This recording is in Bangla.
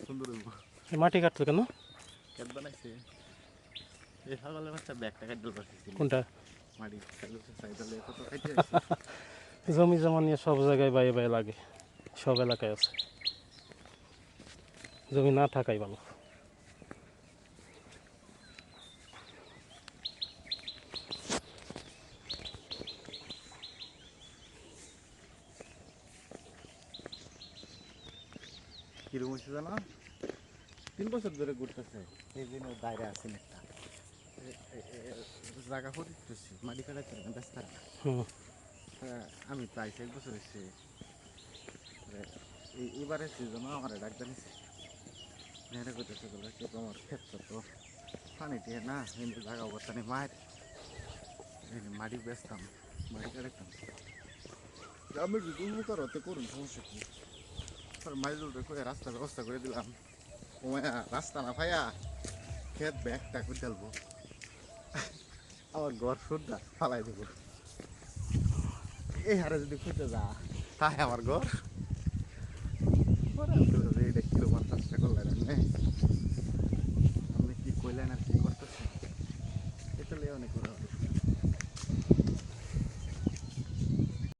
সুন্দর এই মাটি কাটতো কেন? ক্যাট বানাইছে এই সকালের বাচ্চা ব্যাগটা কাটতে পারতেছি কোনটা? মাটি সাইকেলে কত খাইতে জমি জমা নিয়ে সব জায়গায় বাইরে বাইরে লাগে, সব এলাকায় আছে। জমি না থাকাই ভালো। কিরম হয়েছে জানো 3 বছর ধরে ঘুরতেছে এই দিন বাইরে আসেন একটা জায়গা করতেছি মাটি কাটাচ্ছি না ব্যস্ত আমি প্রায় 1 বছর হয়েছে এবারে সিজন আমার ডাক জানিস মেয়েরা করতেছে তোমার ক্ষেত্র তো পানি দিয়ে না কিন্তু জায়গা অবস্থা নেই মায়ের মাটি বেচতাম মাটি কাটাতাম আমি যদি উপকার হতে করুন সমস্যা কি মাইজুল করে রাস্তার ব্যবস্থা করে দিলাম রাস্তা না ভাইয়া ক্ষেত ব্যাগটা করে ফেলবো আমার ঘর শুদ্ধা ফালাই দেবো এই হারে যদি খুঁজে যা তাই আমার ঘর এটা কিলো 50 টাকা করলেন